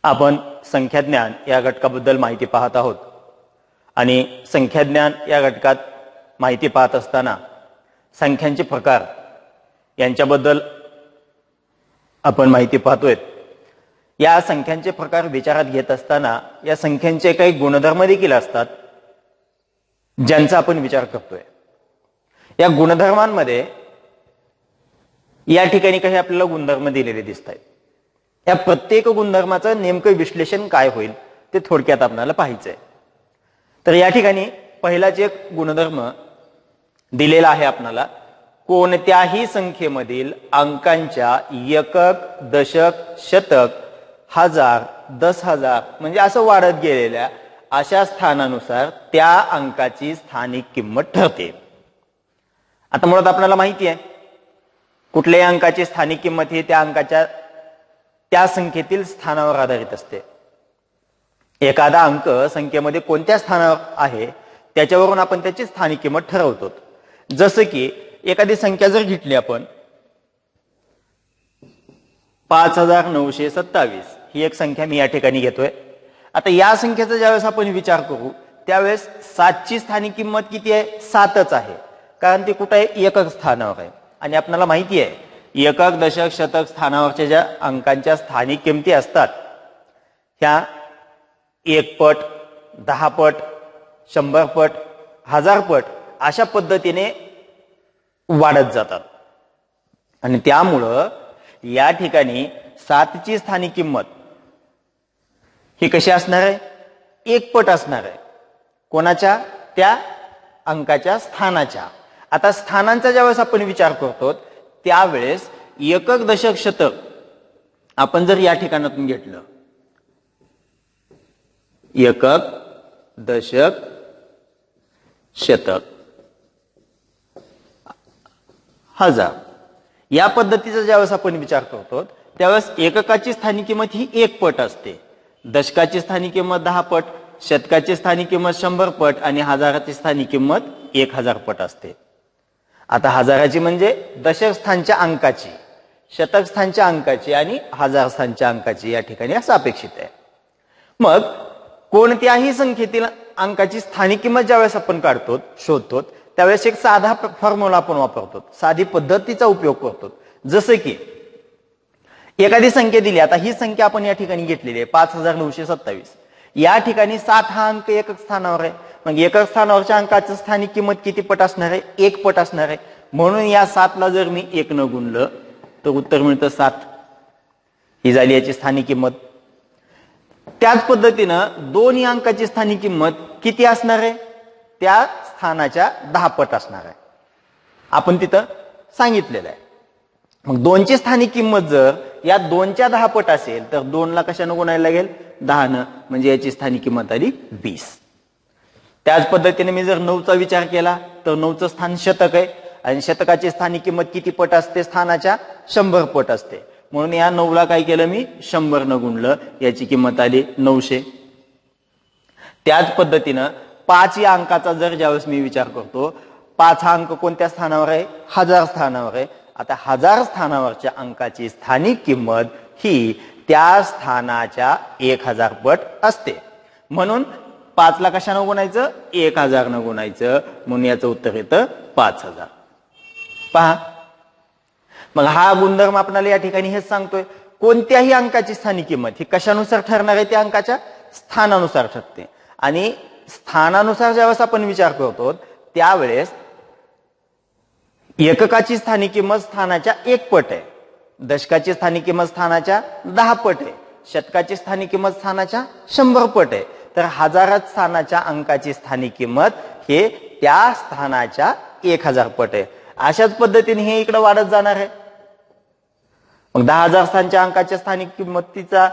आपण संख्याज्ञान या घटकाबद्दल माहिती पाहत आहोत आणि संख्याज्ञान या घटकात माहिती पाहत असताना संख्यांचे प्रकार यांच्याबद्दल आपण माहिती पाहतोय। या संख्यांचे प्रकार विचारात घेत असताना या संख्यांचे काही गुणधर्म देखील असतात ज्यांचा आपण विचार करतोय। या गुणधर्मांमध्ये या ठिकाणी काही आपल्याला गुणधर्म दिलेले दिसत आहेत। या प्रत्येक गुणधर्माचं नेमकं विश्लेषण काय होईल ते थोडक्यात आपल्याला पाहायचंय। तर या ठिकाणी पहिलाच एक गुणधर्म दिलेला आहे आपल्याला, कोणत्याही संख्येमधील अंकांच्या एकक, दशक, शतक, हजार, 10,000 म्हणजे असं वाढत गेलेल्या अशा स्थानानुसार त्या अंकाची स्थानिक किंमत ठरते। आता मुळात आपल्याला माहिती आहे कुठल्याही अंकाची स्थानिक किंमत ही त्या अंकाच्या त्या संख्येतील स्थानावर आधारित असते। एखादा अंक संख्येमध्ये कोणत्या स्थानावर आहे त्याच्यावरून आपण त्याची स्थानिक किंमत ठरवतो। जसं की एखादी संख्या जर घेतली आपण 5927 ही एक संख्या मी या ठिकाणी घेतोय। आता या संख्येचा ज्यावेळेस आपण विचार करू त्यावेळेस 7 ची स्थानिक किंमत किती आहे? 7च आहे, कारण ती कुठे आहे? एकक स्थानावर आहे। आणि आपल्याला माहिती आहे एकक, दशक, शतक स्थानावरच्या ज्या अंकांच्या स्थानिक किमती असतात ह्या 1 पट, 10 पट, 100 पट, 1000 पट अशा पद्धतीने वाढत जातात। आणि त्यामुळं या ठिकाणी 7 ची स्थानिक किंमत ही कशी असणार आहे? 1 पट असणार आहे। कोणाच्या? त्या अंकाच्या स्थानाच्या। आता स्थानांचा ज्यावेळेस आपण विचार करतो त्यावेळेस एकक, दशक, शतक आपण जर या ठिकाणातून घेतलं एकक, दशक, शतक, हजार या पद्धतीचा ज्यावेळेस आपण विचार करतो त्यावेळेस एककाची स्थानिक किंमत ही 1 पट असते, दशकाची स्थानिक किंमत 10 पट, शतकाची स्थानिक किंमत 100 पट आणि हजाराची स्थानिक किंमत 1000 पट असते। आता हजाराची म्हणजे दशक स्थानच्या अंकाची, शतक स्थानच्या अंकाची आणि हजार स्थानच्या अंकाची या ठिकाणी असं अपेक्षित आहे। मग कोणत्याही संख्येतील अंकाची स्थानिक किंमत ज्यावेळेस आपण काढतो शोधतो त्यावेळेस एक साधा फॉर्म्युला आपण वापरतो, साधी पद्धतीचा उपयोग करतो। जसं की एखादी संख्या दिली, आता ही संख्या आपण या ठिकाणी घेतलेली आहे 5927, या ठिकाणी 7 हा अंक एकक स्थानावर आहे। मग एकक स्थानावरच्या अंकाची स्थानिक किंमत किती पट असणार आहे? 1 पट असणार आहे। म्हणून या 7 ला जर मी 1 न गुणलं तर उत्तर मिळतं 7, ही झाली याची स्थानिक किंमत। त्याच पद्धतीनं 2 या अंकाची स्थानिक किंमत किती असणार आहे? त्या स्थानाच्या 10 पट असणार आहे, आपण तिथं सांगितलेलं आहे। मग 2 ची स्थानिक किंमत जर या 2 च्या 10 पट असेल तर 2 ला कशानं गुणायला लागेल? 10 न, म्हणजे याची स्थानिक किंमत आली 20। त्याच पद्धतीने मी जर 9 चा विचार केला तर 9चं स्थान शतक आहे आणि शतकाची स्थानिक किंमत किती पट असते? स्थानाच्या 100 पट असते। म्हणून या 9 ला काय केलं मी? 100 न गुणलं, याची किंमत आली 900। त्याच पद्धतीनं 5 या अंकाचा जर ज्यावेळेस मी विचार करतो, 5 हा अंक कोणत्या स्थानावर आहे? हजार स्थानावर आहे। आता हजार स्थानावरच्या अंकाची स्थानिक किंमत ही त्या स्थानाच्या 1000 पट असते। म्हणून 5 ला कशानं गुणायचं? 1000 न गुणायचं, म्हणून याचं उत्तर येतं 5000। पहा, मग हा गुणधर्म आपल्याला या ठिकाणी हेच सांगतोय कोणत्याही अंकाची स्थानिक किंमत ही कशानुसार ठरणार आहे? त्या अंकाच्या स्थानानुसार ठरते। आणि स्थानानुसार ज्यावेळेस आपण विचार करतो त्यावेळेस एककाची स्थानिक किंमत स्थानाच्या 1 पट आहे, दशकाची स्थानिक किंमत स्थानाच्या 10 पट आहे, शतकाची स्थानिक किंमत स्थानाच्या 100 पट आहे। तर हजारात स्थानाच्या अंकाची स्थानिक किंमत हे त्या स्थानाच्या 1000 पट आहे। अशाच पद्धतीने हे इकडे वाढत जाणार आहे। मग 10,000 स्थानच्या अंकाच्या स्थानिक किंमतीचा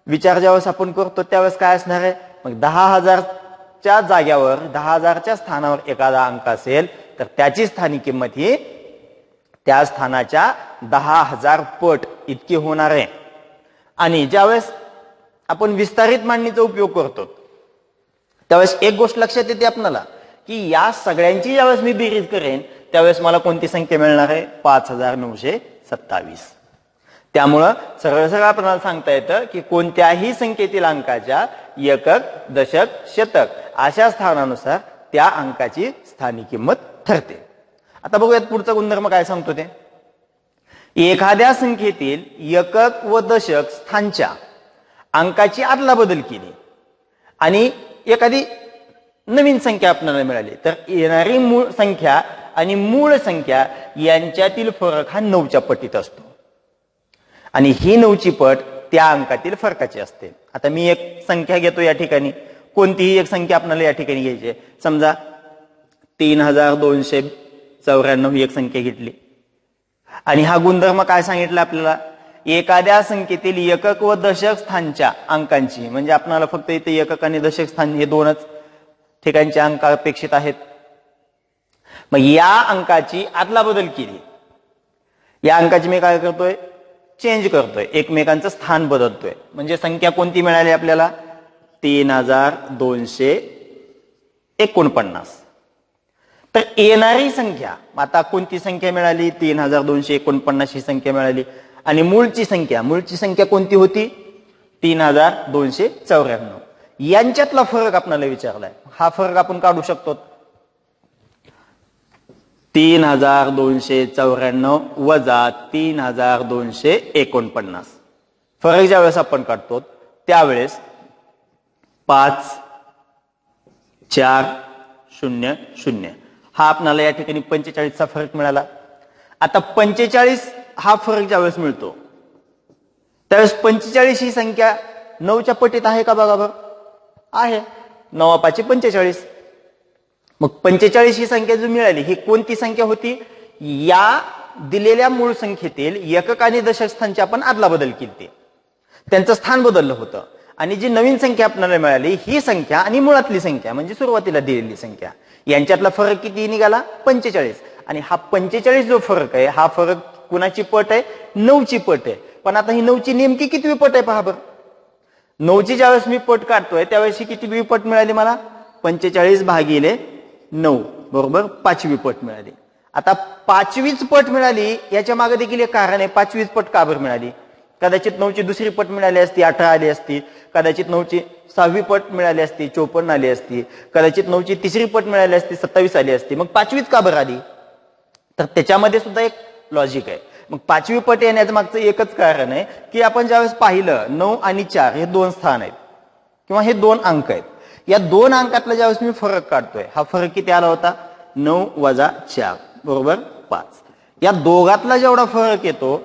विचार ज्यावेळेस आपण करतो त्यावेळेस काय असणार आहे? मग 10,000च्या जाग्यावर 10,000च्या स्थानावर एखादा अंक असेल तर त्याची स्थानिक किंमत ही त्या स्थानाच्या 10,000 पट इतकी होणार आहे। आणि ज्यावेळेस आपण विस्तारित मांडणीचा उपयोग करतो त्यावेळेस एक गोष्ट लक्षात येते आपल्याला की या सगळ्यांची ज्यावेळेस मी बेरीज करेन त्यावेळेस मला कोणती संख्या मिळणार आहे? 5927। त्यामुळं सरळ सरळ आपल्याला सांगता येतं की कोणत्याही संख्येतील अंकाच्या एकक, दशक, शतक अशा स्थानानुसार त्या अंकाची स्थानिक किंमत ठरते. आता बघूयात पुढचा गुणधर्म काय सांगतो ते. एखाद्या संख्येतील एकक व दशक स्थानच्या अंकाची अदलाबदल केली आणि एखादी नवीन संख्या आपल्याला मिळाली तर येणारी मूळ संख्या आणि मूळ संख्या यांच्यातील फरक हा 9च्या पटीत असतो आणि ही 9ची पट त्या अंकातील फरकाची असते. आता मी एक संख्या घेतो या ठिकाणी, कोणतीही एक संख्या आपल्याला या ठिकाणी घ्यायची आहे. समजा 3294 ही एक संख्या घेतली आणि हा गुणधर्म काय सांगितला आपल्याला, एखाद्या संख्येतील एकक व दशक स्थानच्या अंकांची, म्हणजे आपल्याला फक्त इथे एकक आणि दशक स्थान हे दोनच ठिकाणचे अंक अपेक्षित आहेत. मग या अंकाची अदलाबदल केली, या अंकाची मी काय करतोय, चेंज करतोय, एकमेकांचं स्थान बदलतोय. म्हणजे संख्या कोणती मिळाली आपल्याला, 3249. तर येणारी संख्या, आता कोणती संख्या मिळाली, 3249 ही संख्या मिळाली आणि मूळची संख्या कोणती होती, 3294. यांच्यातला फरक आपल्याला विचारलाय. हा फरक आपण काढू शकतो. 3294 वजा 3249. फरक ज्यावेळेस आपण काढतो त्यावेळेस 5400 हा आपल्याला या ठिकाणी 45चा फरक मिळाला. आता 45 हा फरक ज्यावेळेस मिळतो त्यावेळेस 45 ही संख्या 9च्या पटीत आहे का बघा बरं, आहे. 9 45. मग 45 ही संख्या जो मिळाली ही कोणती संख्या होती, या दिलेल्या मूळ संख्येतील एकक आणि दशक स्थानची आपण अदलाबदल केली, त्यांचं स्थान बदललं होतं आणि जी नवीन संख्या आपल्याला मिळाली ही संख्या आणि मुळातली संख्या म्हणजे सुरुवातीला दिलेली संख्या यांच्यातला फरक किती निघाला, 45. आणि हा 45 जो फरक आहे हा फरक कुणाची पट आहे, 9ची पट आहे. पण आता ही 9ची नेमकी कितवी पट आहे पहा बरं. 9ची ज्यावेळेस मी पट काढतोय त्यावेळेस ही किती पट मिळाली मला, 45/9 बरोबर 5वी पट मिळाली. आता 5वीच पट मिळाली याच्या मागे देखील एक कारण आहे. 5वीच पट का बरं मिळाली, कदाचित 9ची दुसरी पट मिळाली असती 18 आली असती, कदाचित 9ची 6वी पट मिळाली असती 54 आली असती, कदाचित 9ची तिसरी पट मिळाली असती 27 आली असती. मग 5वीच का बरं आली, तर त्याच्यामध्ये सुद्धा एक लॉजिक आहे. मग 5वी पट येण्याचं मागचं एकच कारण आहे की आपण ज्यावेळेस पाहिलं 9 आणि 4 हे दोन स्थान आहेत किंवा हे दोन अंक आहेत, या दोन अंकातला ज्यावेळेस मी फरक काढतोय हा फरक किती आला होता, 9 वजा 4 बरोबर 5. या दोघातला जेवढा फरक येतो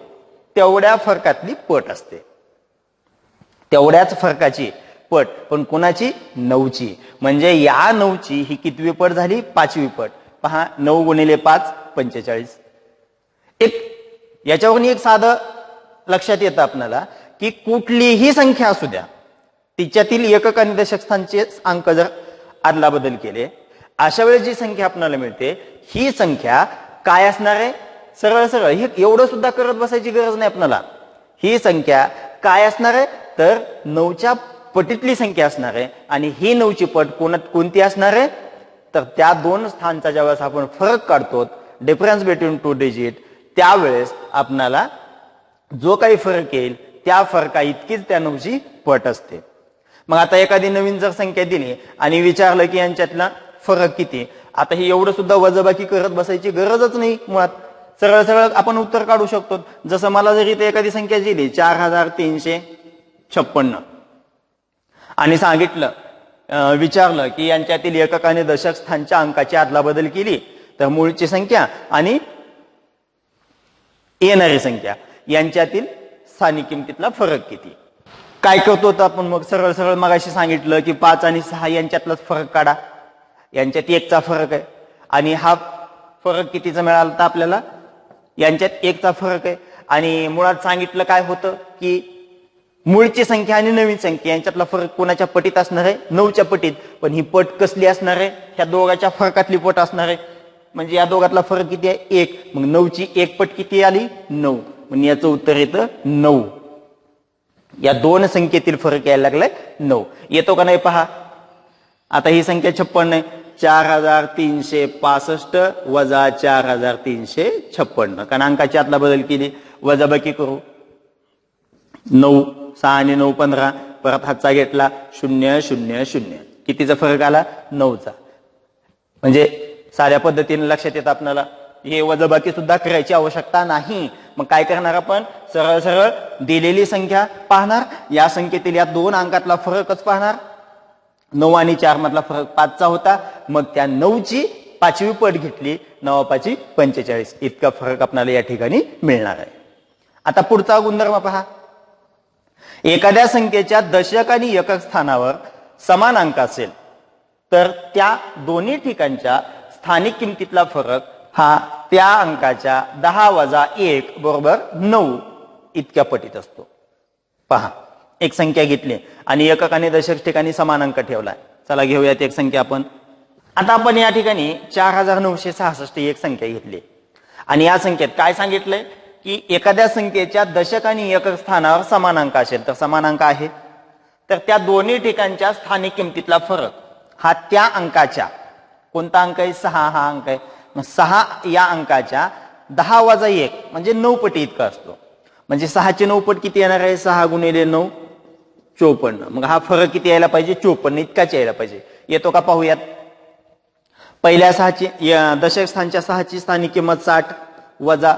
तेवढ्या फरकातली पट असते, तेवढ्याच फरकाची पट, पण कोणाची, 9ची. म्हणजे या 9ची ही कितवी पट झाली, 5वी पट. पहा 9 गुणिले 5 45. एक याच्यावरून एक साधं लक्षात येतं आपल्याला की कुठलीही संख्या असू द्या तिच्यातील एकक आणि दशक स्थानचे अंक जर अदलाबदल केले अशा वेळेस जी संख्या आपल्याला मिळते ही संख्या काय असणार आहे, सरळ सरळ हे एवढं सुद्धा करत बसायची गरज नाही आपल्याला. ही संख्या काय असणार आहे तर 9च्या पटीतली संख्या असणार आहे आणि ही 9ची पट कोणती असणार आहे तर त्या दोन स्थानचा ज्यावेळेस आपण फरक काढतो, डिफरन्स बिटवीन 2 डिजिट, त्यावेळेस आपणाला जो काही फरक येईल त्या फरका इतकीच त्या 9ची पट असते. मग आता एखादी नवीन जर संख्या दिली आणि विचारलं की यांच्यातला फरक किती, आता हे एवढं सुद्धा वजाबाकी करत बसायची गरजच नाही. मुळात सरळ सरळ आपण उत्तर काढू शकतो. जसं मला जर इथे एखादी संख्या दिली 4356 आणि सांगितलं विचारलं की यांच्यातील एकक आणि दशक स्थानच्या अंकाची अदलाबदल केली तर मूळची संख्या आणि येणारी संख्या यांच्यातील स्थानिक किमतीतला फरक किती. काय करतो आपण मग, सरळ सरळ मगाशी सांगितलं की 5 आणि 6 यांच्यातलाच फरक काढा, यांच्यात 1चा फरक आहे आणि हा फरक कितीचा मिळाला तर आपल्याला यांच्यात 1चा फरक आहे. आणि मुळात सांगितलं काय होतं की मूळची संख्या आणि नवीन संख्या यांच्यातला फरक कोणाच्या पटीत असणार आहे, 9च्या पटीत. पण ही पट कसली असणार आहे, ह्या दोघांच्या फरकातली पट असणार आहे. म्हणजे या दोघातला फरक किती आहे, 1. मग 9ची 1 पट किती आली, 9. म्हणजे याचं उत्तर येतं 9. या दोन संख्येतील फरक यायला लागलाय 9. येतो का नाही पहा. आता ही संख्या 56 आहे, 4365 वजा 4356, कारण अंकाची आदला बदल केली, वजाबाकी करू. 9, 6 आणि 9 15, परत हातचा घेतला 0 0 0, कितीचा फरक आला? 9चा. म्हणजे साध्या पद्धतीने लक्षात येतं आपल्याला, हे वजाबाकी सुद्धा करायची आवश्यकता नाही. मग काय करणार आपण? सरळ सरळ दिलेली संख्या पाहणार, या संख्येतील या 2 अंकातला फरकच पाहणार. 9 आणि 4 मधला फरक 5चा होता, मग त्या 9ची 5वी पट घेतली, 9 5 45, इतका फरक आपल्याला या ठिकाणी मिळणार आहे. आता पुढचा गुणधर्म पहा. एखाद्या संख्येच्या दशक आणि एकक स्थानावर समान अंक असेल तर त्या दोन्ही ठिकाणच्या स्थानिक किमतीतला फरक हा त्या अंकाच्या 10 - 1 बरोबर 9 इतक्या पटीत असतो. पहा, एक संख्या घेतली आणि एकक आणि दशक ठिकाणी समान अंक ठेवलाय. चला घेऊयात एक संख्या आपण. आता आपण या ठिकाणी 4966 ही एक संख्या घेतली आणि या संख्येत काय सांगितलंय की एखाद्या संख्येच्या दशक आणि एकक स्थानावर समान अंक असेल तर समान अंक आहे, तर त्या दोन्ही ठिकाणच्या स्थानिक किमतीतला फरक हा त्या अंकाच्या, कोणता अंक आहे? 6 हा अंक आहे. मग 6 या अंकाच्या 10 - 1 म्हणजे 9 पटी इतका असतो. म्हणजे 6चे 9 पट किती येणार आहे? 6 × 9 54. मग हा फरक किती यायला पाहिजे? 54 इतकाच यायला पाहिजे. येतो का पाहूयात. पहिल्या 6ची दशक स्थानच्या 6ची स्थानिक किंमत 60 वजा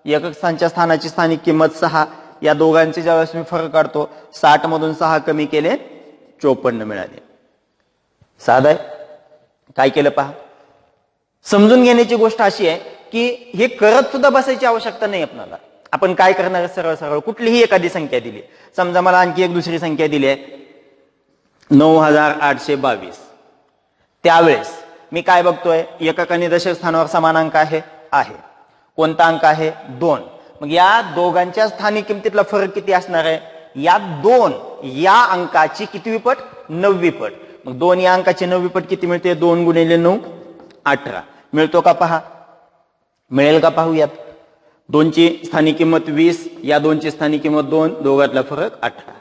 एकक स्थानच्या स्थानाची स्थानिक किंमत 6, या दोघांचे ज्यावेळेस मी फरक काढतो 60 मधून 6 कमी केले 54 मिळाले. साधं आहे. काय केलं पहा. समजून घेण्याची गोष्ट अशी आहे की हे करत सुद्धा बसायची आवश्यकता नाही आपल्याला. आपण काय करणार? सरळ सरळ कुठलीही एखादी संख्या दिली, समजा मला आणखी एक दुसरी संख्या दिली आहे 9822, त्यावेळेस मी काय बघतोय? एकक आणि दशक स्थानावर समान अंक आहे. कोणता अंक आहे? 2. मग या दोघांच्या स्थानिक किमतीतला फरक किती असणार आहे? या 2 या अंकाची कितवी पट? 9वी पट. मग 2 या अंकाची 9वी पट किती मिळते? 2 × 9 18. मिळतो का पहा? मिळेल का पाहूयात. 2ची स्थानिक किंमत 20, या 2ची स्थानिक किंमत 2, दोघातला फरक 18.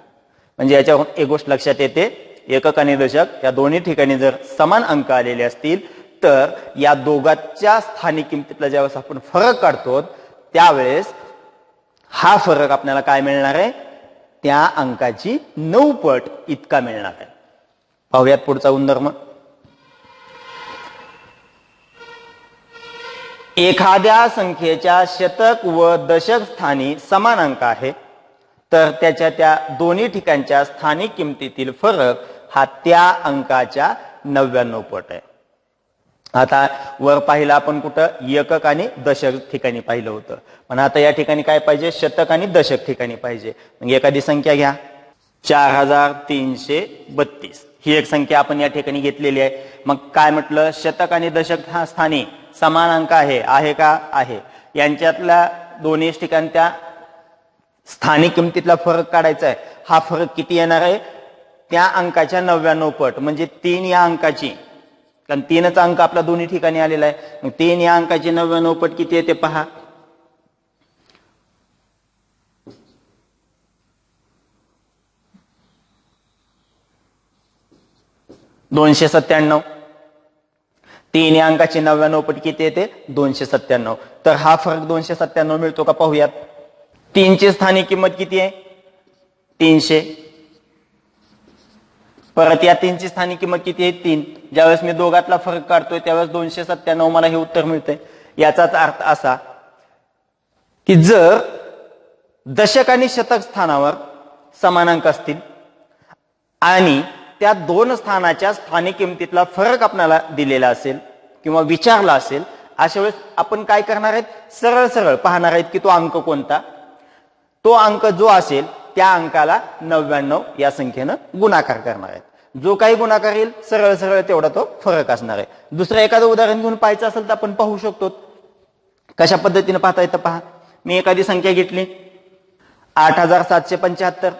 म्हणजे याच्यावरून एक गोष्ट लक्षात येते, एकक आणि दशक या दोन्ही ठिकाणी जर समान अंक आलेले असतील तर या दोघांच्या स्थानिक किमतीतला ज्यावेळेस आपण फरक काढतो त्यावेळेस हा फरक आपल्याला काय मिळणार आहे? त्या अंकाची 9 पट इतका मिळणार आहे. पाहूयात पुढचा गुणधर्म. एखाद्या संख्येच्या शतक व दशक स्थानी समान अंक आहे तर त्याच्या त्या दोन्ही ठिकाणच्या स्थानिक किमतीतील फरक हा त्या अंकाच्या 99 पट आहे. आता वर पाहिलं आपण कुठं? एकक आणि दशक ठिकाणी पाहिलं होतं, पण आता या ठिकाणी काय पाहिजे? शतक आणि दशक ठिकाणी पाहिजे. मग एखादी संख्या घ्या 4332, ही एक संख्या आपण या ठिकाणी घेतलेली आहे. मग काय म्हटलं? शतक आणि दशक हा स्थानी समान अंक आहे का? आहे. यांच्यातल्या दोन्ही ठिकाणी त्या स्थानिक किमतीतला फरक काढायचा आहे. हा फरक किती येणार आहे? त्या अंकाच्या 99 पट, म्हणजे 3 या अंकाची, कारण 3चा अंक आपला दोन्ही ठिकाणी आलेला आहे. मग 3 या अंकाची 99 पट किती येते पहा. 297. 3 या अंकाची 99 पट किती येते? 297. तर हा फरक 297 मिळतो का पाहूयात. 3ची स्थानिक किंमत किती आहे? 300. परत या 3ची स्थानिक किंमत किती आहे? 3. ज्यावेळेस मी दोघातला फरक काढतोय त्यावेळेस 297 मला हे उत्तर मिळतंय. याचाच अर्थ असा की जर दशक आणि शतक स्थानावर समान अंक असतील आणि त्या दोन स्थानाच्या स्थानिक किमतीतला फरक आपल्याला दिलेला असेल किंवा विचारला असेल, अशा वेळेस आपण काय करणार आहेत? सरळ सरळ पाहणार आहेत की तो अंक कोणता. तो अंक जो असेल त्या अंकाला 99 या संख्येनं गुणाकार करणार आहेत. जो काही गुणाकार येईल सरळ सरळ तेवढा तो फरक असणार आहे. दुसरं एखादं उदाहरण घेऊन पाहायचं असेल तर आपण पाहू शकतो. कशा पद्धतीने पाहता येतं पहा. मी एखादी संख्या घेतली 8775.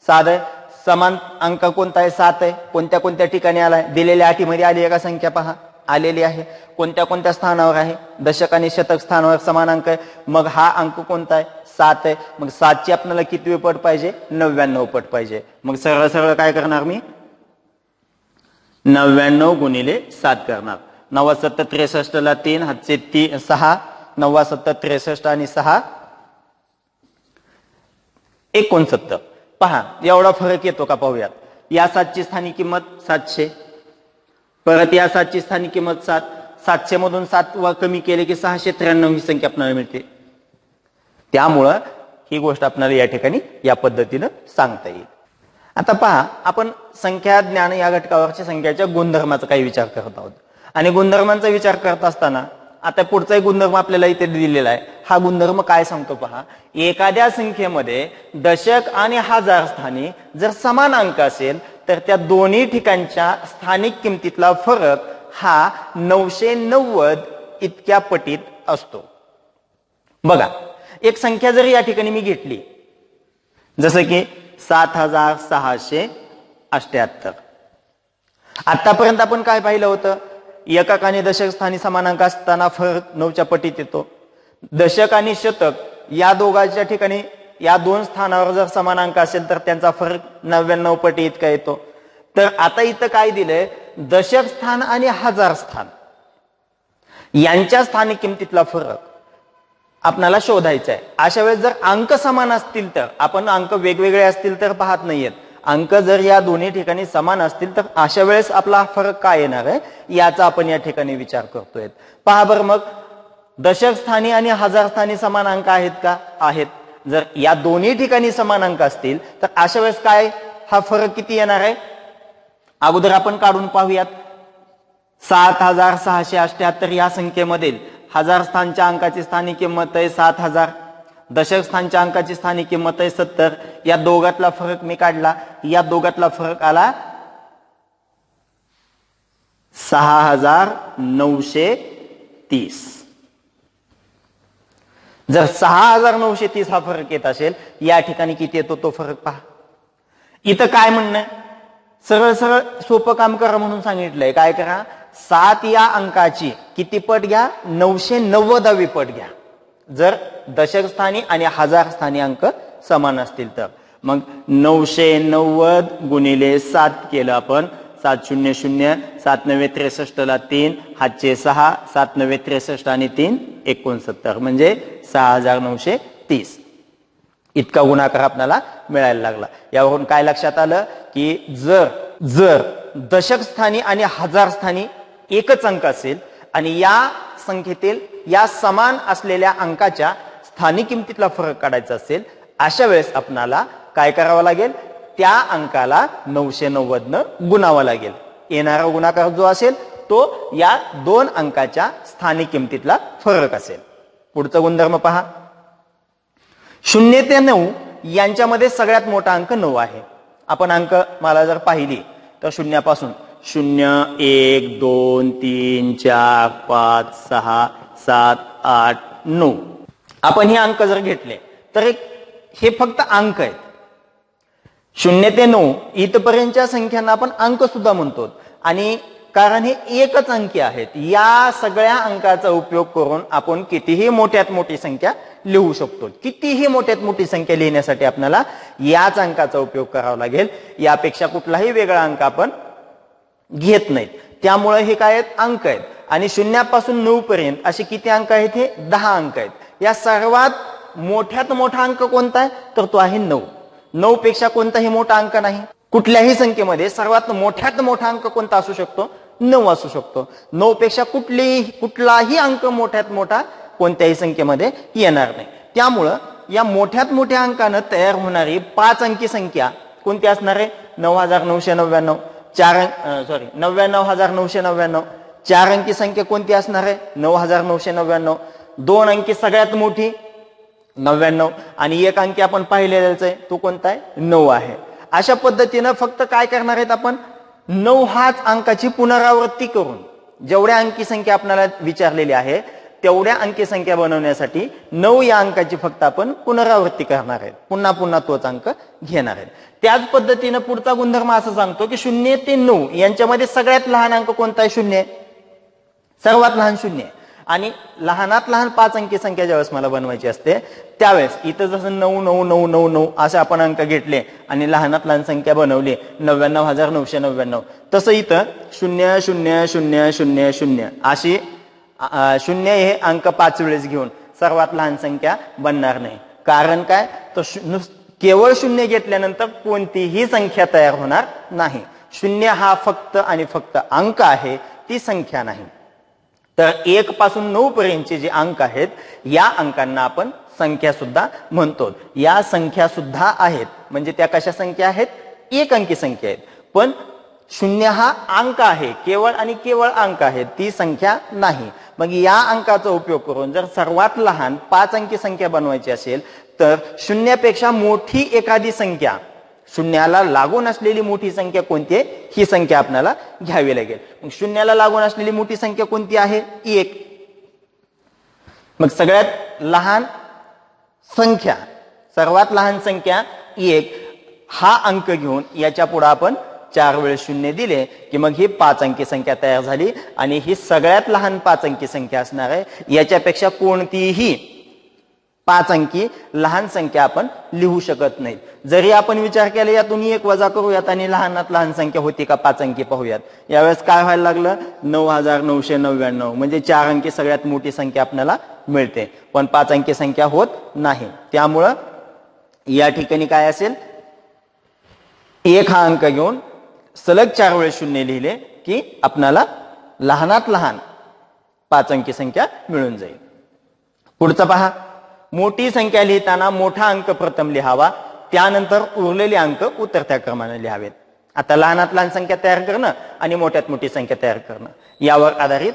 साधं समान अंक कोणता आहे? 7 आहे. कोणत्या कोणत्या ठिकाणी आलाय? दिलेल्या अटीमध्ये आली आहे का संख्या पहा. आलेली आहे. कोणत्या कोणत्या स्थानावर आहे? दशक आणि शतक स्थानावर समान अंक आहे. मग हा अंक कोणता आहे? 7 आहे. मग 7ची आपल्याला कितवी पट पाहिजे? 99 पट पाहिजे. मग सरळ सरळ काय करणार मी? 99 गुणिले 7 करणार. 97 63 ला 3 हातचे 6, 97 63 आणि 6 69. पहा एवढा फरक येतो का पाहूयात. या 7ची स्थानिक किंमत 700, परत या 7ची स्थानिक किंमत 7. 700 मधून 7 कमी केले की 693 ही संख्या आपल्याला मिळते. त्यामुळं ही गोष्ट आपल्याला या ठिकाणी या पद्धतीनं सांगता येईल. आता पहा आपण संख्या ज्ञान या घटकावरच्या संख्याच्या गुणधर्माचा काही विचार करत आहोत. आणि गुणधर्मांचा विचार करत असताना आता पुढचा एक गुणधर्म आपल्याला इथे दिलेला आहे. हा गुणधर्म काय सांगतो पहा. एखाद्या संख्येमध्ये दशक आणि हजार स्थानी जर समान अंक असेल तर त्या दोन्ही ठिकाणच्या स्थानिक किमतीतला फरक हा 990 इतक्या पटीत असतो. बघा एक संख्या जर या ठिकाणी मी घेतली जसं की 7678. आतापर्यंत आपण काय पाहिलं होतं. एकक आणि दशक स्थानी समान अंक असताना फरक 9च्या पटीत येतो. दशक आणि शतक या दोघांच्या ठिकाणी या दोन स्थानावर जर समान अंक असेल तर त्यांचा फरक 99 पटी इतका येतो. तर आता इथं काय दिलंय. दशक स्थान आणि हजार स्थान यांच्या स्थानिक किमतीतला फरक आपल्याला शोधायचा आहे. अशा वेळेस जर अंक समान असतील तर आपण अंक वेगवेगळे असतील तर पाहत नाहीयेत. अंक जर या दोन्ही ठिकाणी समान असतील तर अशा वेळेस आपला फरक काय येणार आहे याचा आपण या ठिकाणी विचार करतोय. पहा बरं मग दशक स्थानी आणि हजार स्थानी समान अंक आहेत का. आहेत. जर या दोन्ही ठिकाणी समान अंक असतील तर अशा वेळेस काय हा फरक किती येणार आहे. अगोदर आपण काढून पाहूयात. 7678 या संख्येमधील हजार स्थानच्या अंकाची स्थानिक किंमत आहे 7000. दशक स्थानच्या अंकाची स्थानिक किंमत आहे 70. या दोघातला फरक मी काढला. या दोघातला फरक आला 6930. जर 6930 हा फरक येत असेल या ठिकाणी किती येतो तो फरक पहा. इथं काय म्हणणं सरळ सरळ सोपं काम करा म्हणून सांगितलंय. काय करा 7 या अंकाची किती पट घ्या 990वी पट घ्या. जर दशक स्थानी आणि हजार स्थानी अंक समान असतील तर मग 990 गुणिले 7 केलं आपण. 700 7 ला 3 हातचे 6 7 63 आणि 3 69 म्हणजे 6930 इतका गुणाकार आपल्याला मिळायला लागला. यावरून काय लक्षात आलं की जर दशक स्थानी आणि हजार स्थानी एकच अंक असेल आणि या संख्येतील या समान असलेल्या अंकाच्या स्थानिक किमतीतला फरक काढायचा असेल अशा वेळेस आपणाला काय करावं लागेल. त्या अंकाला 990 न गुणावा लागेल. येणारा गुणाकार जो असेल तो या दोन अंकाच्या स्थानिक किमतीतला फरक असेल. पुढचा गुणधर्म पहा. 0 ते 9 यांच्यामध्ये सगळ्यात मोठा अंक 9 आहे. आपण अंक मला जर पाहिली तर शून्यापासून 0 1 2 3 4 5 6 7 8 9 आपण हे अंक जर घेतले तर हे फक्त अंक आहेत. 0 ते 9 इथपर्यंतच्या संख्यांना आपण अंक सुद्धा म्हणतो. आणि कारण हे एकच अंकी आहेत. या सगळ्या अंकाचा उपयोग करून आपण कितीही मोठ्यात मोठी संख्या लिहू शकतो. कितीही मोठ्यात मोठी संख्या लिहिण्यासाठी आपल्याला याच अंकाचा उपयोग करावा लागेल. यापेक्षा कुठलाही वेगळा अंक आपण घेत नाहीत. त्यामुळे हे काय आहेत अंक आहेत. आणि 0 पासून 9 पर्यंत असे किती अंक आहेत. हे 10 अंक आहेत. या सर्वात मोठ्यात मोठा अंक कोणता आहे तर तो आहे 9. 9 पेक्षा कोणताही मोठा अंक नाही. कुठल्याही संख्येमध्ये सर्वात मोठ्यात मोठा अंक कोणता असू शकतो 9 असू शकतो. 9 पेक्षा कुठलाही अंक मोठ्यात मोठा कोणत्याही संख्येमध्ये येणार नाही. त्यामुळं या मोठ्यात मोठ्या अंकानं तयार होणारी 5 अंकी संख्या कोणती असणार आहे 9999. 99,999. 4 अंकी संख्या कोणती असणार आहे 9999. 2 अंकी सगळ्यात मोठी 99 आणि 1 अंकी आपण पाहिलेलाच आहे तो कोणता आहे 9 आहे. अशा पद्धतीनं फक्त काय करणार आहेत आपण 9 हाच अंकाची पुनरावृत्ती करून जेवढ्या अंकी संख्या आपल्याला विचारलेली आहे तेवढ्या अंकी संख्या बनवण्यासाठी 9 या अंकाची फक्त आपण पुनरावृत्ती करणार आहेत. पुन्हा पुन्हा तोच अंक घेणार आहेत. त्याच पद्धतीनं पुढचा गुणधर्म असं सांगतो की 0 ते 9 यांच्यामध्ये सगळ्यात लहान अंक कोणता आहे 0 आहे. सर्वात लहान 0 आहे. आणि लहानात लहान 5 अंकी संख्या ज्यावेळेस मला बनवायची असते त्यावेळेस इथं जसं 99999 असे आपण अंक घेतले आणि लहानात लहान संख्या बनवली 99,999 तसं इथं 000000 अशी 0 हे अंक 5 वेळेस घेऊन सर्वात लहान संख्या बनणार नाही. कारण काय तर केवळ शून्य घेतल्यानंतर कोणतीही संख्या तयार होणार नाही. शून्य हा फक्त आणि फक्त अंक आहे, ती संख्या नाही. तर 1 पासून 9 पर्यंतचे जे अंक आहेत या अंकांना आपण संख्या सुद्धा म्हणतो. या संख्या सुद्धा आहेत, म्हणजे त्या कशा संख्या आहेत? एक अंकी संख्या आहेत. पण शून्य हा अंक आहे, केवळ आणि केवळ अंक आहे, ती संख्या नाही. मग या अंकाचा उपयोग करून जर सर्वात लहान 5 अंकी संख्या बनवायची असेल तर शून्यापेक्षा मोठी एखादी संख्या, शून्याला लागून असलेली मोठी संख्या कोणती आहे ही संख्या आपल्याला घ्यावी लागेल. मग शून्याला लागून असलेली मोठी संख्या कोणती आहे? 1. मग सगळ्यात लहान संख्या, सर्वात लहान संख्या 1 हा अंक घेऊन याच्या पुढे आपण 4 वेळेस शून्य दिले की मग ही 5 अंकी संख्या तयार झाली आणि ही सगळ्यात लहान 5 अंकी संख्या असणार आहे. याच्यापेक्षा कोणतीही 5 अंकी लहान संख्या आपण लिहू शकत नाही. जरी आपण विचार केला यातून 1 वजा करूयात आणि लहानात लहान संख्या होती का 5 अंकी पाहूयात. यावेळेस काय व्हायला लागलं? 9999, म्हणजे 4 अंकी सगळ्यात मोठी संख्या आपल्याला मिळते, पण 5 अंकी संख्या होत नाही. त्यामुळं या ठिकाणी काय असेल? 1 हा अंक घेऊन सलग 4 वेळेस शून्य लिहिले की आपल्याला लहानात लहान 5 अंकी संख्या मिळून जाईल. पुढचं पहा. मोठी संख्या लिहिताना मोठा अंक प्रथम लिहावा, त्यानंतर उरलेले अंक उतरत्या क्रमाने लिहावेत. आता लहानात लहान संख्या तयार करणं आणि मोठ्यात मोठी संख्या तयार करणं यावर आधारित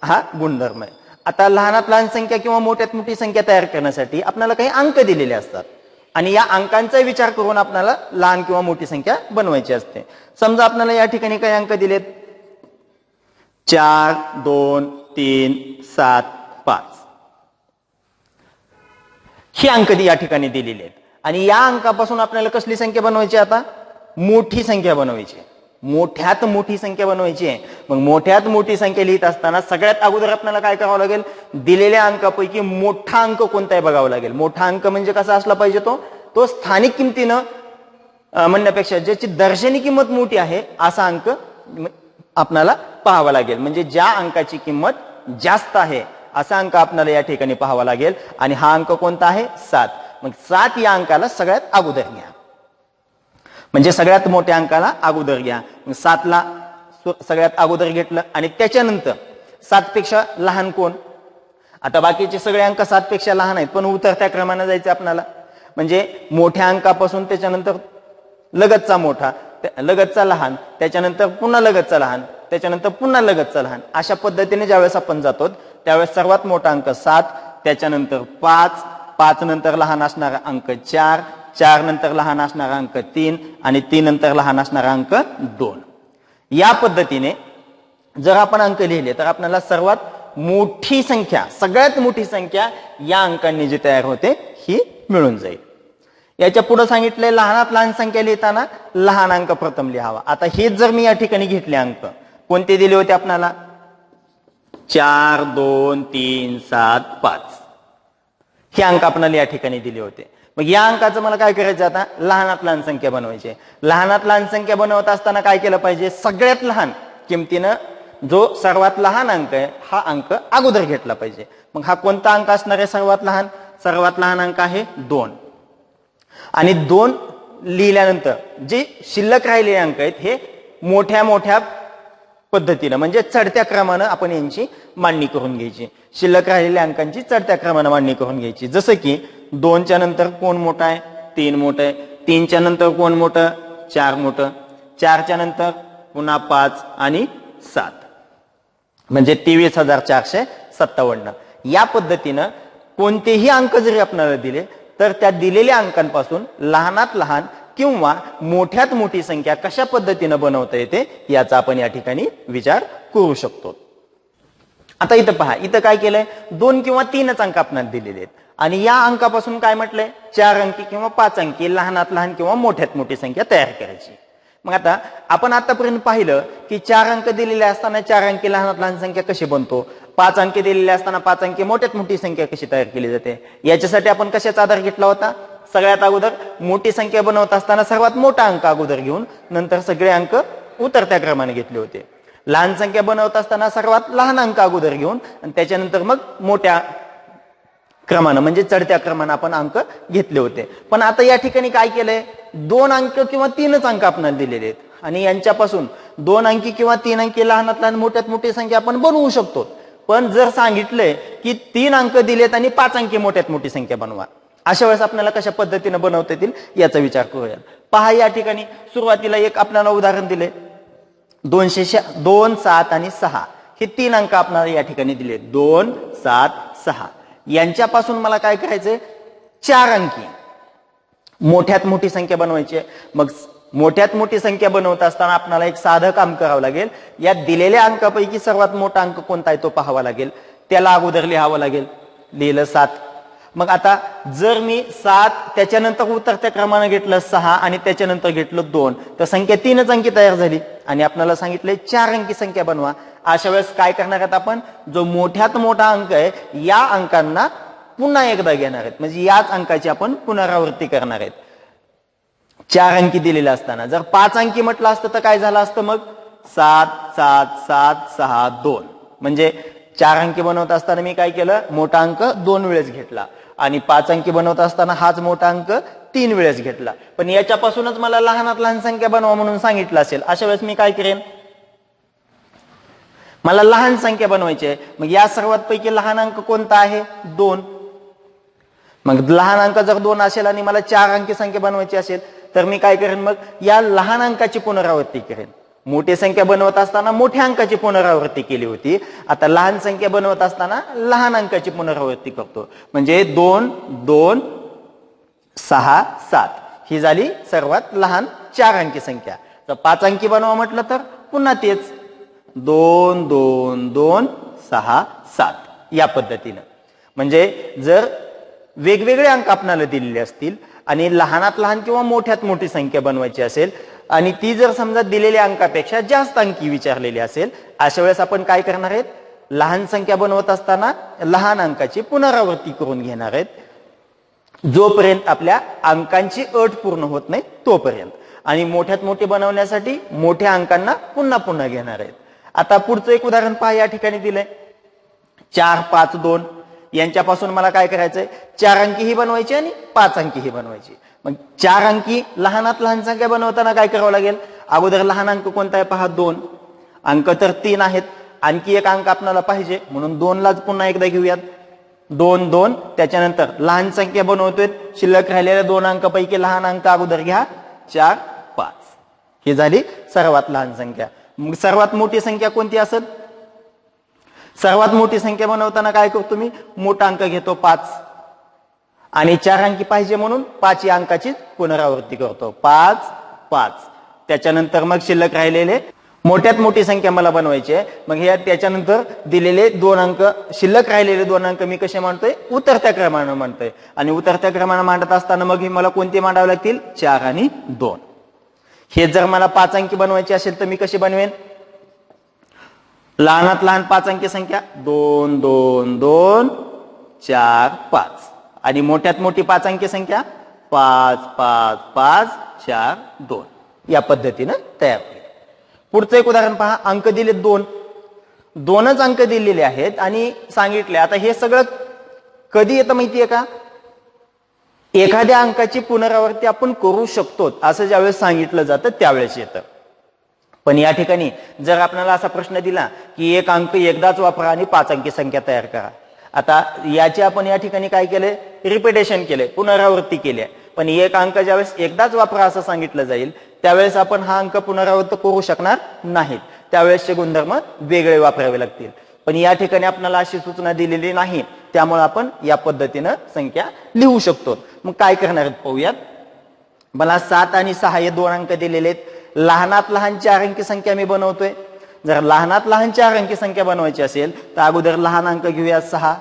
हा गुणधर्म आहे. आता लहानात लहान संख्या किंवा मोठ्यात मोठी संख्या तयार करण्यासाठी आपल्याला काही अंक दिलेले असतात आणि या अंकांचा विचार करून आपल्याला लहान किंवा मोठी संख्या बनवायची असते. समजा आपल्याला या ठिकाणी काही अंक दिलेत 4, 2, 3, 7, 5 ही अंक या ठिकाणी दिलेले आहेत आणि या अंकापासून आपल्याला कसली संख्या बनवायची? आता मोठी संख्या बनवायची, मोठ्यात मोठी संख्या बनवायची आहे. मग मोठ्यात मोठी संख्या लिहित असताना सगळ्यात अगोदर आपल्याला काय करावं लागेल? दिलेल्या अंकापैकी मोठा अंक कोणता आहे बघावं लागेल. मोठा अंक म्हणजे कसा असला पाहिजे? तो स्थानिक किमतीनं म्हणण्यापेक्षा ज्याची दर्शनी किंमत मोठी आहे असा अंक आपल्याला पाहावा लागेल. म्हणजे ज्या अंकाची किंमत जास्त आहे असा अंक आपल्याला या ठिकाणी पाहावा लागेल आणि हा अंक कोणता आहे? 7. मग 7 या अंकाला सगळ्यात अगोदर घ्या, म्हणजे सगळ्यात मोठ्या अंकाला अगोदर घ्या. मग 7ला सगळ्यात अगोदर घेतलं आणि त्याच्यानंतर 7 पेक्षा लहान कोण? आता बाकीचे सगळे अंक 7 पेक्षा लहान आहेत, पण उतरत्या क्रमाने जायचं आपल्याला. म्हणजे मोठ्या अंकापासून त्याच्यानंतर लगतचा मोठा, लगतचा लहान, त्याच्यानंतर पुन्हा लगतचा लहान, त्याच्यानंतर पुन्हा लगतचा लहान, अशा पद्धतीने ज्यावेळेस आपण जातो त्यावेळेस सर्वात मोठा अंक 7, त्याच्यानंतर 5, 5 नंतर लहान असणारा अंक 4, 4 नंतर लहान असणारा अंक 3 आणि 3 नंतर लहान असणारा अंक 2. या पद्धतीने जर आपण अंक लिहिले तर आपल्याला सर्वात मोठी संख्या, सगळ्यात मोठी संख्या या अंकांनी जी तयार होते ही मिळून जाईल. याच्या पुढे सांगितलंय लहानात लहान संख्या लिहिताना लहान अंक प्रथम लिहावा. आता हेच जर मी या ठिकाणी घेतले अंक कोणते दिले होते आपल्याला? 4, 2, 3, 7, 5 हे अंक आपल्याला या ठिकाणी दिले होते. मग या अंकाचं मला काय करायचं? आता लहानात लहान संख्या बनवायची. लहानात लहान संख्या बनवत असताना काय केलं पाहिजे? सगळ्यात लहान किमतीनं जो सर्वात लहान अंक आहे हा अंक अगोदर घेतला पाहिजे. मग हा कोणता अंक असणार आहे सर्वात लहान? सर्वात लहान अंक आहे 2 आणि 2 लिहिल्यानंतर जे शिल्लक राहिलेले अंक आहेत हे मोठ्या मोठ्या पद्धतीनं म्हणजे चढत्या क्रमानं आपण यांची मांडणी करून घ्यायची. शिल्लक राहिलेल्या अंकांची चढत्या क्रमानं मांडणी करून घ्यायची. जसं की 2च्या नंतर कोण मोठा आहे? 3 मोठं आहे. 3च्या नंतर कोण मोठं? 4 मोठं. 4च्या नंतर पुन्हा 5 आणि 7 म्हणजे 23,457. या पद्धतीनं कोणतेही अंक जरी आपल्याला दिले तर त्या दिलेल्या अंकांपासून लहानात लहान किंवा मोठ्यात मोठी संख्या कशा पद्धतीनं बनवता येते याचा आपण या ठिकाणी विचार करू शकतो. आता इथं पहा, इथं काय केलंय? 2 किंवा 3च अंक आपल्याला दिलेले आहेत आणि या अंकापासून काय म्हटलंय? 4 अंकी किंवा 5 अंकी लहानात लहान किंवा मोठ्यात मोठी संख्या तयार करायची. मग आता आपण आतापर्यंत पाहिलं की 4 अंक दिलेले असताना 4 अंकी लहानात लहान संख्या कशी बनतो, 5 अंकी दिलेले असताना 5 अंकी मोठ्यात मोठी संख्या कशी तयार केली जाते. याच्यासाठी आपण कशाचा आधार घेतला होता? सगळ्यात अगोदर मोठी संख्या बनवत असताना सर्वात मोठा अंक अगोदर घेऊन नंतर सगळे अंक उतरत्या क्रमाने घेतले होते. लहान संख्या बनवत असताना सर्वात लहान अंक अगोदर घेऊन आणि त्याच्यानंतर मग मोठ्या क्रमानं म्हणजे चढत्या क्रमानं आपण अंक घेतले होते. पण आता या ठिकाणी काय केलंय, 2 अंक किंवा 3च अंक आपल्याला दिलेले आहेत आणि यांच्यापासून 2 अंकी किंवा 3 अंकी लहानात लहान मोठ्यात मोठी संख्या आपण बनवू शकतो. पण जर सांगितलंय की 3 अंक दिलेत आणि 5 अंकी मोठ्यात मोठी संख्या बनवा, अशा वेळेस आपल्याला कशा पद्धतीने बनवता येतील याचा विचार करूया. पहा या ठिकाणी सुरुवातीला एक आपल्याला उदाहरण दिले, 2, 7 आणि 6 हे 3 अंक आपल्याला या ठिकाणी दिले. 2, 7, 6 यांच्यापासून मला काय करायचंय, 4 अंकी मोठ्यात मोठी संख्या बनवायची आहे. मग मोठ्यात मोठी संख्या बनवत असताना आपल्याला एक साधं काम करावं लागेल. या दिलेल्या अंकापैकी सर्वात मोठा अंक कोणता आहे तो पाहावा लागेल. त्याला अगोदर लिहावं लागेल. लिहिलं 7. मग आता जर मी 7 त्याच्यानंतर उतरत्या क्रमानं घेतलं 6 आणि त्याच्यानंतर घेतलं 2 तर संख्या 3च अंकी तयार झाली आणि आपल्याला सांगितलंय 4 अंकी संख्या बनवा. अशा वेळेस काय करणार आहेत आपण, जो मोठ्यात मोठा अंक आहे या अंकांना पुन्हा एकदा घेणार आहेत, म्हणजे याच अंकाची आपण पुनरावृत्ती करणार आहेत. 4 अंकी दिलेले असताना जर 5 अंकी म्हटलं असतं तर काय झालं असतं, मग 7, 7, 7, 6, 2 म्हणजे 4 अंकी बनवत असताना मी काय केलं, मोठा अंक 2 वेळेस घेतला आणि 5 अंकी बनवत असताना हाच मोठा अंक 3 वेळेस घेतला. पण याच्यापासूनच मला लहानात लहान संख्या बनवा म्हणून सांगितलं असेल, अशा वेळेस मी काय करेन, मला लहान संख्या बनवायची आहे. मग या सर्वात पैकी लहान अंक कोणता आहे, 2. मग लहान अंक जर 2 असेल आणि मला 4 अंकी संख्या बनवायची असेल तर मी काय करेन, मग या लहान अंकाची पुनरावृत्ती करेन. मोठी संख्या बनवत असताना मोठ्या अंकाची पुनरावृत्ती केली होती, आता लहान संख्या बनवत असताना लहान अंकाची पुनरावृत्ती करतो. म्हणजे 2, 2, 6, 7 ही झाली सर्वात लहान 4 अंकी संख्या. तर 5 अंकी बनवा म्हटलं तर पुन्हा तेच 2, 2, 2, 6, 7 या पद्धतीनं. म्हणजे जर वेगवेगळे अंक आपल्याला दिलेले असतील आणि लहानात लहान किंवा मोठ्यात मोठी संख्या बनवायची असेल आणि ती जर समजा दिलेल्या अंकापेक्षा जास्त अंकी विचारलेली असेल, अशा वेळेस आपण काय करणार आहेत, लहान संख्या बनवत असताना लहान अंकाची पुनरावृत्ती करून घेणार आहेत जोपर्यंत आपल्या अंकांची अट पूर्ण होत नाही तोपर्यंत, आणि मोठ्यात मोठी बनवण्यासाठी मोठ्या अंकांना पुन्हा पुन्हा घेणार आहेत. आता पुढचं एक उदाहरण पहा, या ठिकाणी दिलंय 4, 5, 2 यांच्यापासून मला काय करायचंय, 4 अंकी ही बनवायची आणि 5 अंकी ही बनवायची. मग 4 अंकी लहानात लहान संख्या बनवताना काय करावं लागेल, अगोदर लहान अंक कोणता आहे पहा, 2. अंक तर 3 आहेत, आणखी एक अंक आपल्याला पाहिजे म्हणून 2 लाच पुन्हा एकदा घेऊयात. 2, 2 त्याच्यानंतर लहान संख्या बनवतोय, शिल्लक राहिलेल्या 2 अंकापैकी लहान अंक अगोदर घ्या, 4, 5 ही झाली सर्वात लहान संख्या. मग सर्वात मोठी संख्या कोणती असेल, सर्वात मोठी संख्या बनवताना काय करतो मी, मोठा अंक घेतो 5 आणि 4 अंकी पाहिजे म्हणून 5 या अंकाची पुनरावृत्ती करतो, 5, 5 त्याच्यानंतर मग शिल्लक राहिलेले मोठ्यात मोठी संख्या मला बनवायची आहे. मग या त्याच्यानंतर दिलेले 2 अंक, शिल्लक राहिलेले 2 अंक मी कसे मांडतोय, उतरत्या क्रमानं मांडतोय आणि उतरत्या क्रमानं मांडत असताना मग हे मला कोणते मांडावे लागतील, 4 आणि 2. हे जर मला 5 अंकी बनवायची असेल तर मी कशी बनवेन, लहानात लहान 5 अंकी संख्या 2, 2, 2, 4, 5 आणि मोठ्यात मोठी 5 अंकी संख्या 5, 5, 5, 4, 2 या पद्धतीनं तयार होईल. पुढचं एक उदाहरण पहा, अंक दिले 2, 2च अंक दिलेले आहेत आणि सांगितले. आता हे सगळं कधी येतं माहितीये का, एखाद्या अंकाची पुनरावृत्ती आपण करू शकतो असं ज्यावेळेस सांगितलं जातं त्यावेळेस येतं. पण या ठिकाणी जर आपल्याला असा प्रश्न दिला की एक अंक एकदाच वापरा आणि 5 अंकी संख्या तयार करा, आता याचे आपण या ठिकाणी काय केलंय, रिपिटेशन केलंय, पुनरावृत्ती केली आहे. पण एक अंक ज्यावेळेस एकदाच वापरा असं सांगितलं जाईल त्यावेळेस आपण हा अंक पुनरावृत्त करू शकणार नाहीत, त्यावेळेसचे गुणधर्म वेगळे वापरावे लागतील. पण या ठिकाणी आपल्याला अशी सूचना दिलेली नाही, त्यामुळे आपण या पद्धतीनं संख्या लिहू शकतो. मग काय करणार आहेत पाहूयात. मला 7 आणि 6 हे 2 अंक दिलेले आहेत. लहानात लहान 4 अंकी संख्या मी बनवतोय. जर लहानात लहान 4 अंकी संख्या बनवायची असेल तर अगोदर लहान अंक घेऊया 6.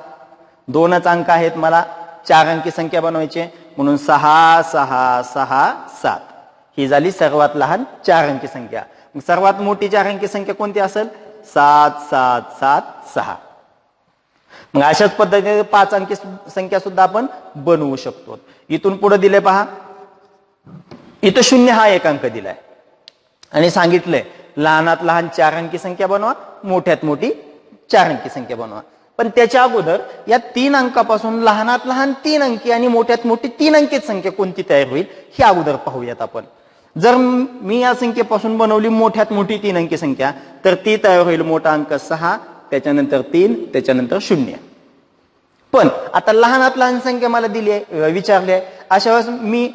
2च अंक आहेत, मला 4 अंकी संख्या बनवायची म्हणून 6, 6, 6, 7 ही झाली सर्वात लहान 4 अंकी संख्या. मग सर्वात मोठी 4 अंकी संख्या कोणती असेल, 7, 7, 7, 6. मग अशाच पद्धतीने 5 अंकी संख्या सुद्धा आपण बनवू शकतो. इथून पुढे दिले पहा, इथं 0 हा एक अंक दिलाय आणि सांगितलंय लहानात लहान 4 अंकी संख्या बनवा, मोठ्यात मोठी 4 अंकी संख्या बनवा. पण त्याच्या अगोदर या 3 अंकापासून लहानात लहान 3 अंकी आणि मोठ्यात मोठी 3 अंकीत संख्या कोणती तयार होईल हे अगोदर पाहूयात आपण. जर मी या संख्येपासून बनवली मोठ्यात मोठी 3 अंकी संख्या, तर ती तयार होईल मोठा अंक 6, त्याच्यानंतर 3, त्याच्यानंतर 0. पण आता लहानात लहान संख्या मला दिली आहे, विचारली आहे, अशा वेळेस मी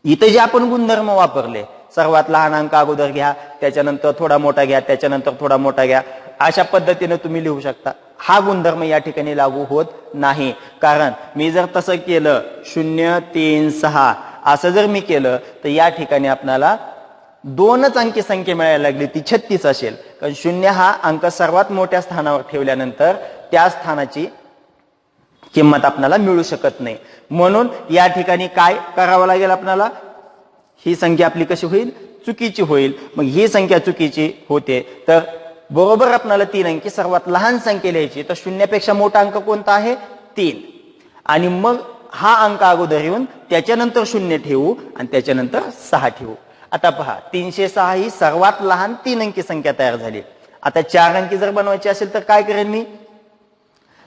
इथे जे आपण गुणधर्म वापरले, सर्वात लहान अंक अगोदर घ्या, त्याच्यानंतर थोडा मोठा घ्या, त्याच्यानंतर थोडा मोठा घ्या, अशा पद्धतीने तुम्ही लिहू शकता. हा गुणधर्म या ठिकाणी लागू होत नाही. कारण मी जर तसं केलं 0, 3, 6 असं जर मी केलं तर या ठिकाणी आपल्याला 2च अंकी संख्या मिळायला लागली, ती 36 असेल. कारण 0 हा अंक सर्वात मोठ्या स्थानावर ठेवल्यानंतर त्या स्थानाची किंमत आपल्याला मिळू शकत नाही. म्हणून या ठिकाणी काय करावं लागेल आपल्याला, ही संख्या आपली कशी होईल, चुकीची होईल. मग ही संख्या चुकीची होते तर बरोबर आपल्याला 3 अंकी सर्वात लहान संख्या लिहायची. तर 0 पेक्षा मोठा अंक कोणता आहे, 3. आणि मग हा अंक अगोदर येऊन त्याच्यानंतर 0 ठेवू आणि त्याच्यानंतर 6 ठेवू. आता पहा 306 ही सर्वात लहान 3 अंकी संख्या तयार झाली. आता 4 अंकी जर बनवायची असेल तर काय करेन मी,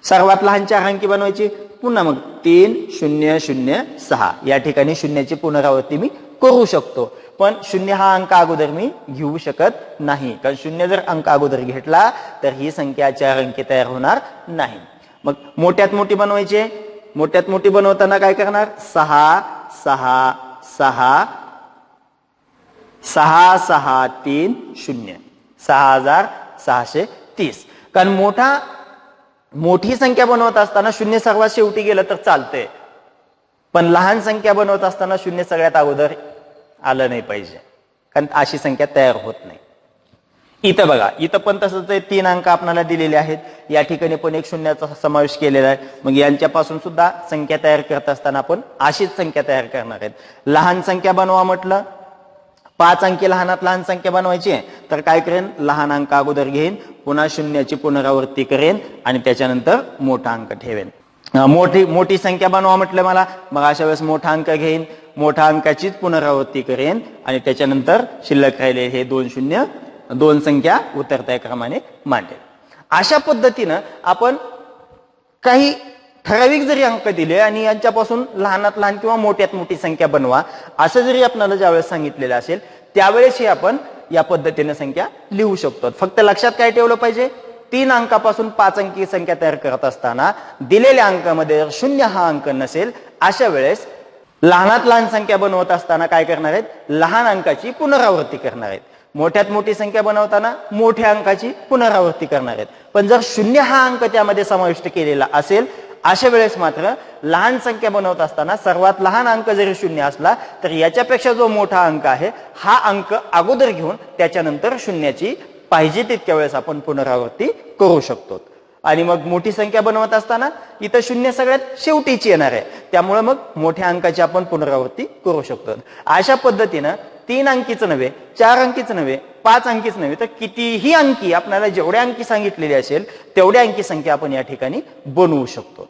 सर्वात लहान 4 अंकी बनवायची, पुन्हा मग 3, 0, 0, 6 या ठिकाणी शून्याची पुनरावृत्ती मी करू शकतो. पण 0 हा अंक अगोदर मी घेऊ शकत नाही. कारण 0 जर अंक अगोदर घेतला तर ही संख्या 4 अंकी तयार होणार नाही. मग मोठ्यात मोठी बनवायची, मोठ्यात मोठी बनवताना काय करणार, 6, 6, 6, 6, 6, 3, 0, 6630. कारण मोठी संख्या बनवत असताना 0 सर्वात शेवटी गेलं तर चालतंय, पण लहान संख्या बनवत असताना 0 सगळ्यात अगोदर आलं नाही पाहिजे, कारण अशी संख्या तयार होत नाही. इथं बघा, इथं पण तसंच आहे, 3 अंक आपल्याला दिलेले आहेत, या ठिकाणी पण एक शून्याचा समावेश केलेला आहे. मग यांच्यापासून सुद्धा संख्या तयार करत असताना आपण अशीच संख्या तयार करणार आहेत. लहान संख्या बनवा म्हटलं, 5 अंकी लहानात लहान संख्या बनवायची आहे, तर काय करेन, लहान अंक अगोदर घेईन, पुन्हा शून्याची पुनरावृत्ती करेन आणि त्याच्यानंतर मोठा अंक ठेवेन. मोठी संख्या बनवा म्हटलं मला, मग अशा वेळेस मोठा अंक घेईन, मोठ्या अंकाचीच पुनरावृत्ती करेन आणि त्याच्यानंतर शिल्लक राहिले हे 2 संख्या उतरत्या क्रमाने मांडेल. अशा पद्धतीनं आपण काही ठराविक जरी अंक दिले आणि यांच्यापासून लहानात लहान किंवा मोठ्यात मोठी संख्या बनवा असं जरी आपल्याला ज्यावेळेस सांगितलेलं असेल त्यावेळेस आपण या पद्धतीने संख्या लिहू शकतो. फक्त लक्षात काय ठेवलं पाहिजे, 3 अंकापासून 5 अंकी संख्या तयार करत असताना दिलेल्या अंकामध्ये 0 हा अंक नसेल, अशा वेळेस लहानात लहान संख्या बनवत असताना काय करणार आहेत, लहान अंकाची पुनरावृत्ती करणार आहेत. मोठ्यात मोठी संख्या बनवताना मोठ्या अंकाची पुनरावृत्ती करणार आहेत. पण जर 0 हा अंक त्यामध्ये समाविष्ट केलेला असेल, अशा वेळेस मात्र लहान संख्या बनवत असताना सर्वात लहान अंक जरी 0 असला तर याच्यापेक्षा जो मोठा अंक आहे हा अंक अगोदर घेऊन त्याच्यानंतर शून्याची पाहिजे तितक्या वेळेस आपण पुनरावृत्ती करू शकतो. आणि मग मोठी संख्या बनवत असताना इथं 0 सगळ्यात शेवटीची येणार आहे, त्यामुळे मग मोठ्या अंकाची आपण पुनरावृत्ती करू शकतो. अशा पद्धतीनं 3 अंकीच नव्हे, 4 अंकीच नव्हे, 5 अंकीच नव्हे, तर कितीही अंकी आपल्याला जेवढ्या अंकी सांगितलेली असेल तेवढ्या अंकी संख्या आपण या ठिकाणी बनवू शकतो.